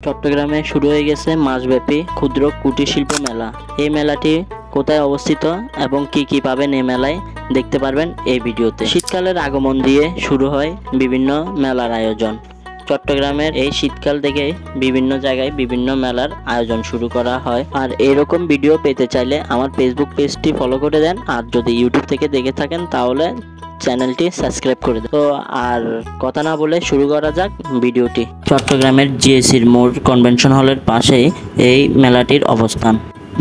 চট্টগ্রামে শুরু হয়ে গেছে মাসব্যাপী ক্ষুদ্র কুটির শিল্প মেলা। এই মেলাটি কোথায় অবস্থিত এবং কি কি পাবেন এই মেলায় দেখতে পারবেন এই ভিডিওতে। শীতকালের আগমন দিয়ে শুরু হয় বিভিন্ন মেলার আয়োজন। চট্টগ্রামের এই শীতকাল থেকে বিভিন্ন জায়গায় বিভিন্ন মেলার আয়োজন শুরু করা হয়। আর এরকম ভিডিও পেতে চাইলে আমার ফেসবুক পেজটি ফলো করে দেন, আর যদি ইউটিউব থেকে দেখে থাকেন তাহলে চ্যানেলটি সাবস্ক্রাইব করে দেন। তো আর কথা না বলে শুরু করা যাক ভিডিওটি। চট্টগ্রামের জিএসির মোড় কনভেনশন হলের পাশেই এই মেলাটির অবস্থান।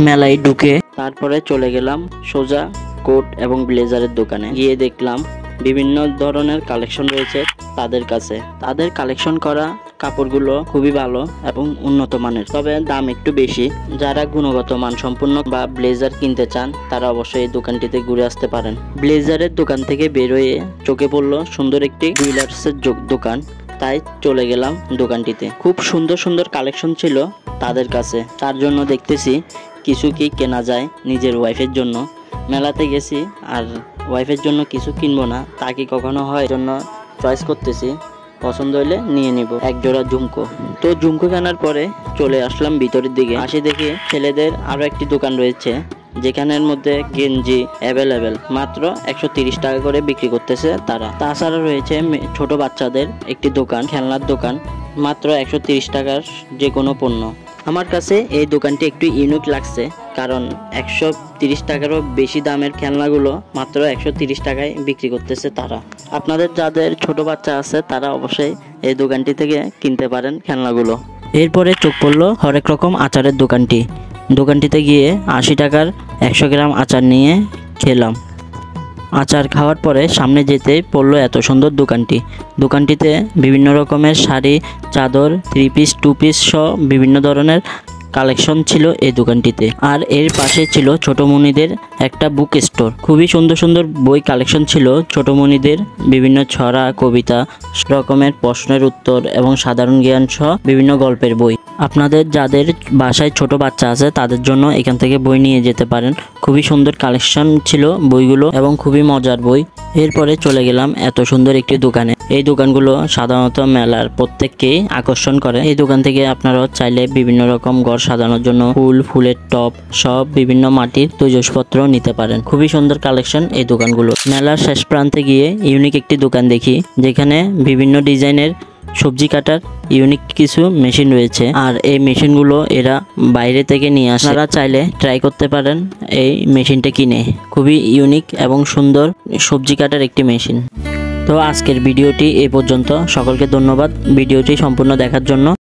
মেলায় ঢুকে তারপরে চলে গেলাম সোজা কোট এবং ব্লেজারের দোকানে। গিয়ে দেখলাম বিভিন্ন ধরনের কালেকশন রয়েছে তাদের কাছে। তাদের কালেকশন করা কাপড়গুলো খুবই ভালো এবং উন্নত মানের, তবে দাম একটু বেশি। যারা গুণগত মান সম্পূর্ণ বা ব্লেজার কিনতে চান তারা অবশ্যই এই দোকানটিতে ঘুরে আসতে পারেন। ব্লেজারের দোকান থেকে বের হয়ে চোখে পড়লো সুন্দর একটি জুয়েলার্সের দোকান, তাই চলে গেলাম দোকানটিতে। খুব সুন্দর সুন্দর কালেকশন ছিল তাদের কাছে, তার জন্য দেখতেছি কিছু কি কেনা যায় নিজের ওয়াইফের জন্য। মেলাতে গেছি আর ওয়াইফের জন্য কিছু কিনবো না তা কি কখনো হয়, জন্য চয়েস করতেছি, পছন্দ হইলে নিয়ে নিব এক জোড়া ঝুমকো। তো ঝুমকো কেনার পরে চলে আসলাম ভিতরের দিকে। আসি দেখি ছেলেদের আরো একটি দোকান রয়েছে যেখানের মধ্যে গেঞ্জি অ্যাভেলেবেল, মাত্র 130 টাকা করে বিক্রি করতেছে তারা। তাছাড়া রয়েছে ছোট বাচ্চাদের একটি দোকান, খেলনার দোকান, মাত্র 130 টাকার যে কোনো পণ্য। আমার কাছে এই দোকানটি একটু ইউনিক লাগছে, কারণ 130 টাকারও বেশি দামের খেলনাগুলো মাত্র 130 টাকায় বিক্রি করতেছে তারা। আপনাদের যাদের ছোট বাচ্চা আছে তারা অবশ্যই এই দোকানটি থেকে কিনতে পারেন খেলনাগুলো। এরপরে চোখ পড়লো হরেক রকম আচারের দোকানটিতে গিয়ে 80 টাকার 100 গ্রাম আচার নিয়ে খেলাম। আচার খাওয়ার পরে সামনে যেতে পড়লো এত সুন্দর দোকানটিতে বিভিন্ন রকমের শাড়ি, চাদর, 3 পিস 2 পিস সহ বিভিন্ন ধরনের কালেকশন ছিল এই দোকানটিতে। আর এর পাশে ছিল ছোট মুনিদের একটা বুক স্টোর। খুবই সুন্দর সুন্দর বই কালেকশন ছিল ছোট মুনিদের, বিভিন্ন ছড়া, কবিতা, রকমের প্রশ্নের উত্তর এবং সাধারণ জ্ঞান সহ বিভিন্ন গল্পের বই। আপনাদের যাদের বাসায় ছোট বাচ্চা আছে তাদের জন্য এখান থেকে বই নিয়ে যেতে পারেন। খুবই সুন্দর কালেকশন ছিল বইগুলো এবং খুবই মজার বই। এরপরে চলে গেলাম এত সুন্দর একটি দোকানে। এই দোকানগুলো সাধারণত মেলার প্রত্যেককেই আকর্ষণ করে। এই দোকান থেকে আপনারা চাইলে বিভিন্ন রকম ঘর সাজানোর জন্য ফুলের টব সব বিভিন্ন মাটির তৈজসপত্র নিতে পারেন। খুবই সুন্দর কালেকশন এই দোকানগুলো। মেলার শেষ প্রান্তে গিয়ে ইউনিক একটি দোকান দেখি যেখানে বিভিন্ন ডিজাইনের সবজি কাটার ইউনিক কিছু মেশিন রয়েছে, আর এই মেশিনগুলো এরা বাইরে থেকে নিয়ে আসে। আপনারা চাইলে ট্রাই করতে পারেন এই মেশিনটা কিনে। খুবই ইউনিক এবং সুন্দর সবজি কাটার একটি মেশিন। তো আজকের ভিডিওটি এই পর্যন্ত। সকলকে ধন্যবাদ ভিডিওটি সম্পূর্ণ দেখার জন্য।